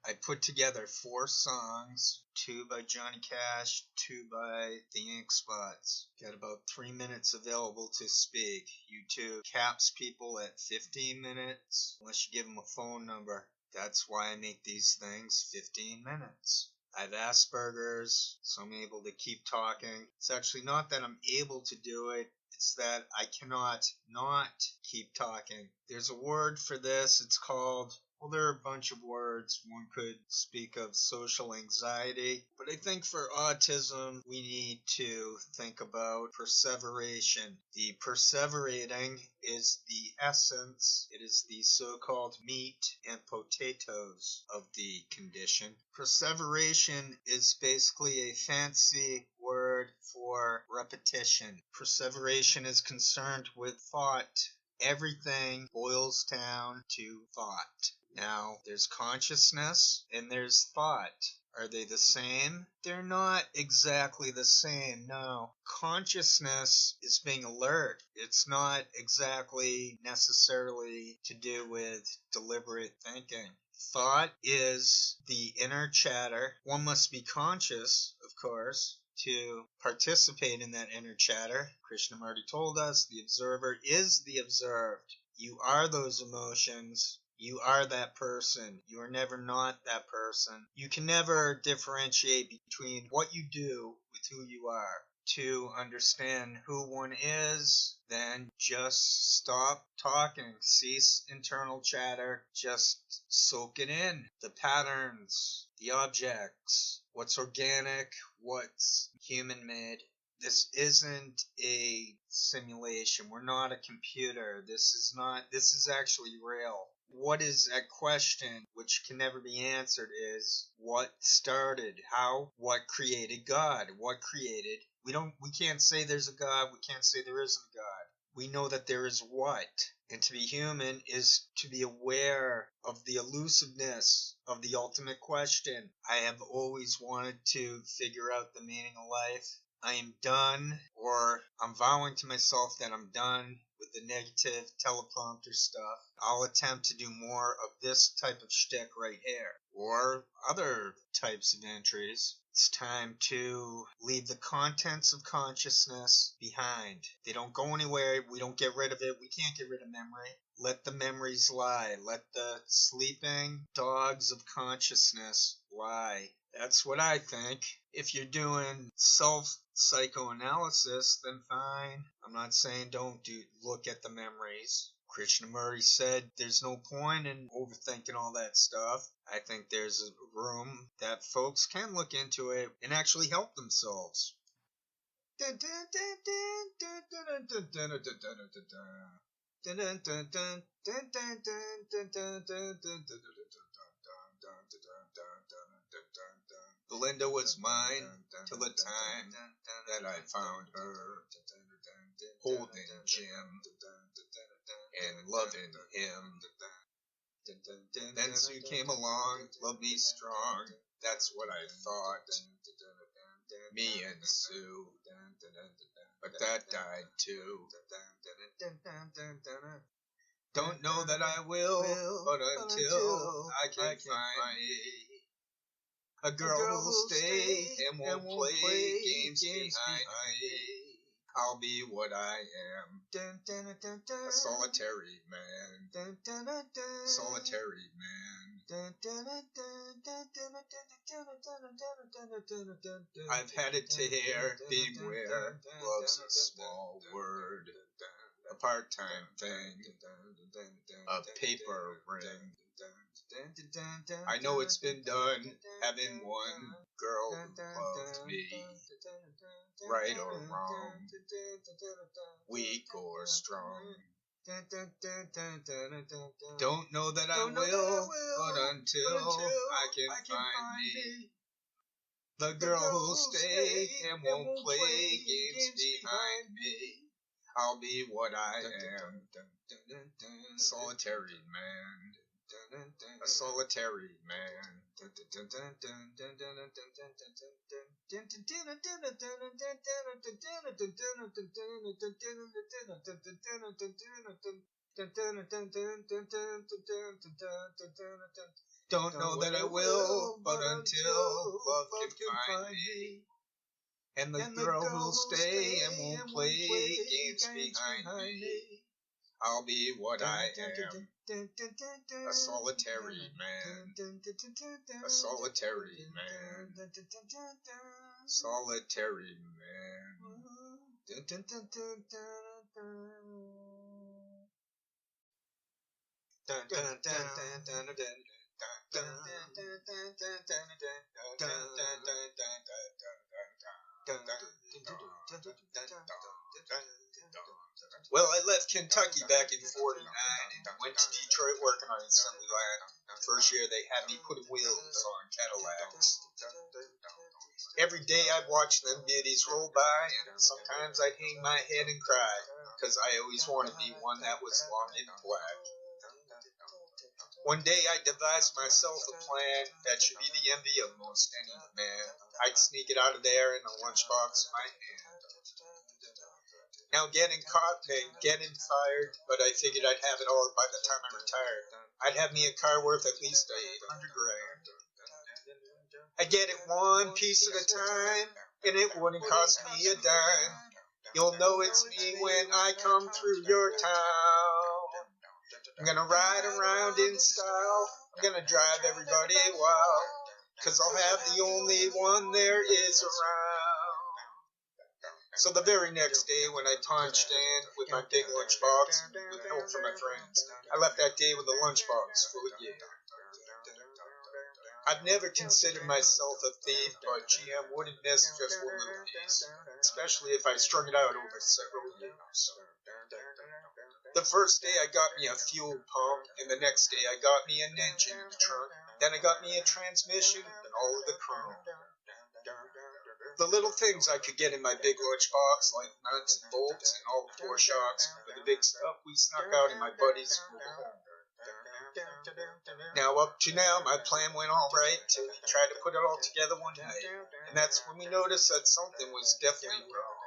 I put together 4 songs, 2 by Johnny Cash, 2 by the Ink Spots. Got about 3 minutes available to speak. YouTube caps people at 15 minutes unless you give them a phone number. That's why I make these things 15 minutes. I have Asperger's, so I'm able to keep talking. It's actually not that I'm able to do it, it's that I cannot not keep talking. There's a word for this. It's called, well, there are a bunch of words. One could speak of social anxiety. But I think for autism, we need to think about perseveration. The perseverating is the essence. It is the so-called meat and potatoes of the condition. Perseveration is basically a fancy word for repetition. Perseveration is concerned with thought. Everything boils down to thought. Now, there's consciousness and there's thought. Are they the same? They're not exactly the same, no. Consciousness is being alert. It's not exactly necessarily to do with deliberate thinking. Thought is the inner chatter. One must be conscious, of course, to participate in that inner chatter. Krishnamurti told us the observer is the observed. You are those emotions. You are that person. You are never not that person. You can never differentiate between what you do with who you are. To understand who one is, then just stop talking. Cease internal chatter. Just soak it in. The patterns, the objects, what's organic, what's human-made. This isn't a simulation. We're not a computer. This is actually real. What is at question, which can never be answered, is what started, how, what created God, what created. We can't say there's a God, we can't say there isn't a God. We know that there is what. And to be human is to be aware of the elusiveness of the ultimate question. I have always wanted to figure out the meaning of life. I am done, or I'm vowing to myself that I'm done with the negative teleprompter stuff. I'll attempt to do more of this type of shtick right here, or other types of entries. It's time to leave the contents of consciousness behind. They don't go anywhere. We don't get rid of it. We can't get rid of memory. Let the memories lie. Let the sleeping dogs of consciousness lie. That's what I think. If you're doing self-psychoanalysis, then fine. I'm not saying don't look at the memories. Krishnamurti said there's no point in overthinking all that stuff. I think there's a room that folks can look into it and actually help themselves. Belinda was mine till the time that I found her, holding Jim and loving him. Then Sue came along, loved me strong, that's what I thought. Me and Sue, but that died too. Don't know that I will, but until I can find me a girl who'll stay and won't play games behind me, I'll be what I am, a solitary man, solitary man. I've had it to hear, beware, love's a small word, a part-time thing, a paper ring. I know it's been done, having one girl who loved me, right or wrong, weak or strong. Don't know that I will, but until I can find me the girl who'll stay and won't play games behind me, I'll be what I am, solitary man. A solitary man. Don't know that I will, but until love can find me. And the girl will stay and won't play games behind me. I'll be what I am, a solitary man, a solitary man, solitary man. Well, I left Kentucky back in '49 and went to Detroit working on assembly line. First year they had me putting wheels on Cadillacs. Every day I'd watch them beauties roll by, and sometimes I'd hang my head and cry, because I always wanted to be one that was long and black. One day I devised myself a plan that should be the envy of most any man. I'd sneak it out of there in a lunchbox in my hand. Now getting caught meant getting fired, but I figured I'd have it all by the time I retired. I'd have me a car worth at least $800 grand. I'd get it one piece at a time, and it wouldn't cost me a dime. You'll know it's me when I come through your town. I'm gonna ride around in style. I'm gonna drive everybody wild, 'cause I'll have the only one there is around. So the very next day when I punched in with my big lunchbox with help from my friends, I left that day with a lunchbox full of gear. I've never considered myself a thief, but GM wouldn't miss just one little piece, especially if I strung it out over several years. The first day I got me a fuel pump, and the next day I got me an engine in the trunk. Then I got me a transmission and all of the chrome. The little things I could get in my big lunchbox, like nuts and bolts and all the 4 shocks, but the big stuff we snuck out in my buddy's mobile home. Now, up to now, my plan went all right till we tried to put it all together one night, and that's when we noticed that something was definitely wrong.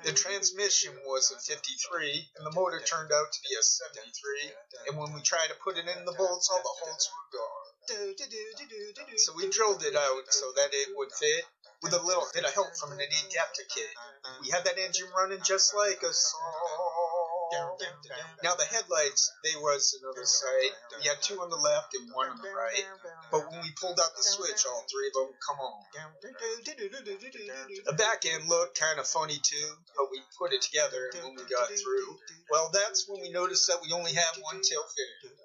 The transmission was a 53, and the motor turned out to be a 73, and when we tried to put it in the bolts, all the holes were gone. So we drilled it out so that it would fit, with a little bit of help from an adapter kit. We had that engine running just like a song. Now the headlights, they was another sight. We had 2 on the left and 1 on the right. But when we pulled out the switch, all 3 of them come on. The back end looked kind of funny too, but we put it together, and when we got through, well, that's when we noticed that we only had 1 tail fitted.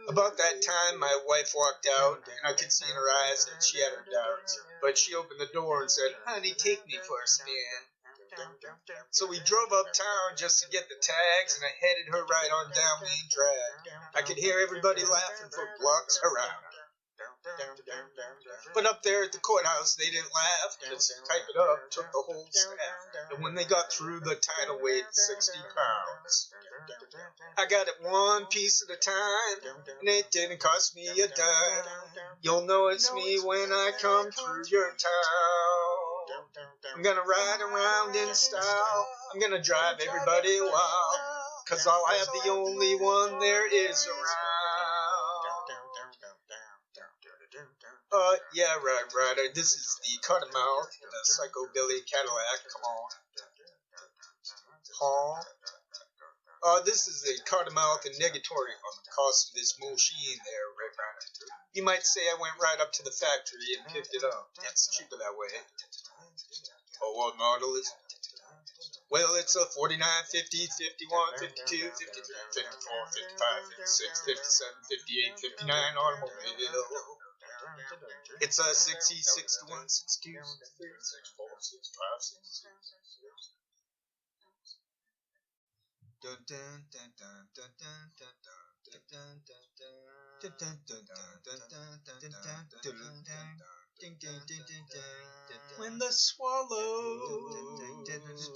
About that time, my wife walked out, and I could see in her eyes that she had her doubts. But she opened the door and said, "Honey, take me for a spin." So we drove uptown just to get the tags, and I headed her right on down Main Drag. I could hear everybody laughing for blocks around. But up there at the courthouse, they didn't laugh, because Type It Up took the whole staff. And when they got through, the title weighed 60 pounds. I got it one piece at a time, and it didn't cost me a dime. You'll know it's me when I come through your town. I'm gonna ride around in style. I'm gonna drive everybody wild, 'cause I'll have the only one there is around. Yeah, right. This is the Cottonmouth, the Psychobilly Cadillac. Come on. This is the Cottonmouth and Negatory on the cost of this machine there, right. You might say I went right up to the factory and picked it up. It's cheaper that way. Oh, what model is it? Well, it's a 49, 50, 51, 52, 53, 54, 55, 56, 57, 58, 59 automobile. It's a 60, 61, 62, 63, 64, 65, 66. When the swallows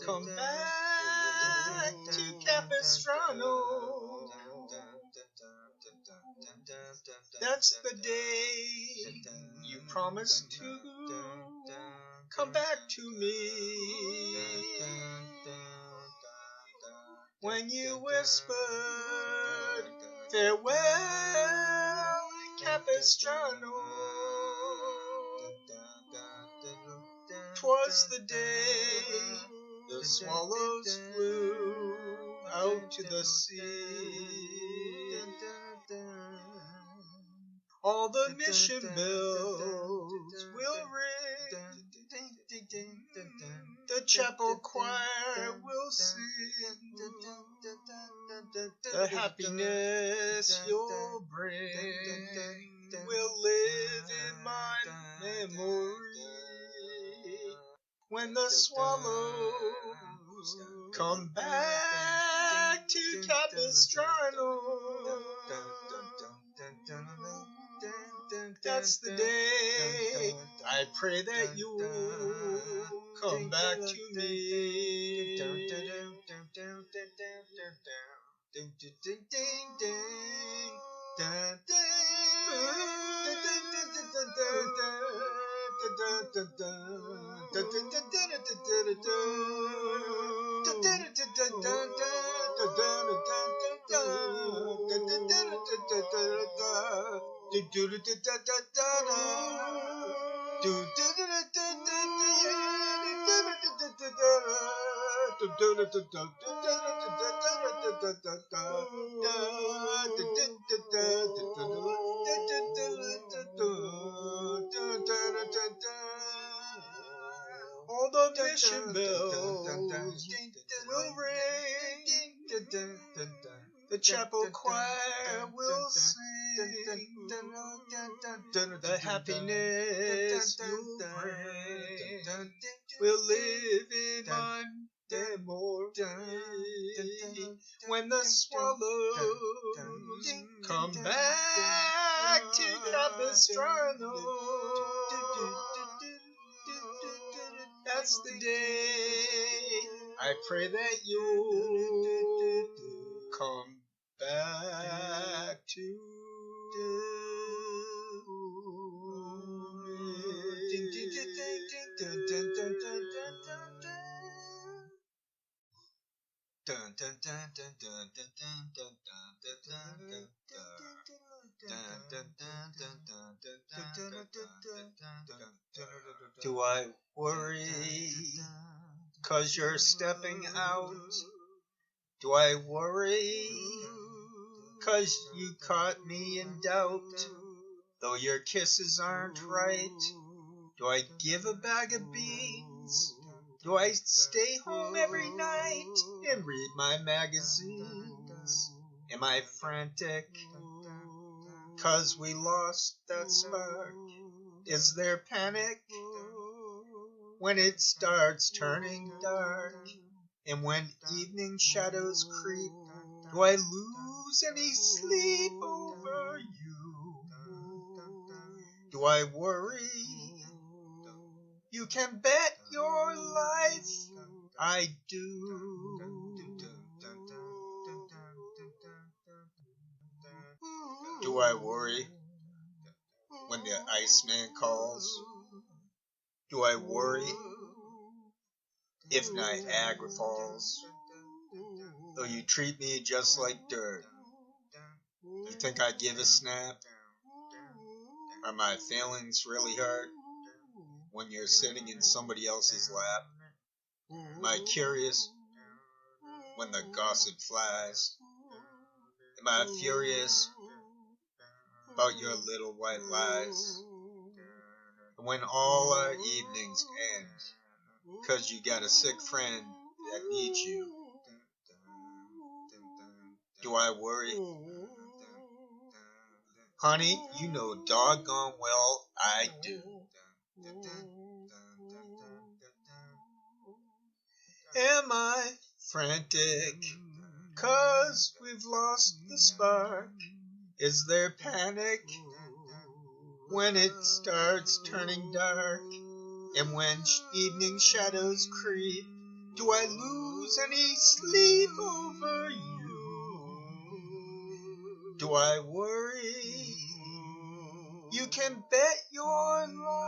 come back to Capistrano, that's the day you promised to come back to me. When you whispered Farewell, Capistrano. 'Twas the day the swallows flew out to the sea. All the mission bells will ring. The chapel choir will sing. The happiness you'll bring will live in my memory. When the swallows come back to Capistrano, that's the day I pray that you come back to me. All the mission bells will ring. The chapel choir will sing. The happiness you bring will live in my memory. When the swallows come back to Capistrano, that's the day I pray that you come back to me. Do I worry 'cause you're stepping out? Do I worry 'cause you caught me in doubt? Though your kisses aren't right, do I give a bag of beans? Do I stay home every night and read my magazines? Am I frantic 'cause we lost that spark? Is there panic when it starts turning dark? And when evening shadows creep, do I lose any sleep over you? Do I worry? You can bet your life I do. Do I worry when the Iceman calls? Do I worry if Niagara falls? Though you treat me just like dirt, you think I'd give a snap? Are my feelings really hurt when you're sitting in somebody else's lap? Am I curious when the gossip flies? Am I furious about your little white lies? And when all our evenings end 'cause you got a sick friend that needs you, do I worry? Honey, you know doggone well I do. Am I frantic 'cause we've lost the spark? Is there panic when it starts turning dark? And when evening shadows creep, do I lose any sleep over you? Do I worry? You can bet your life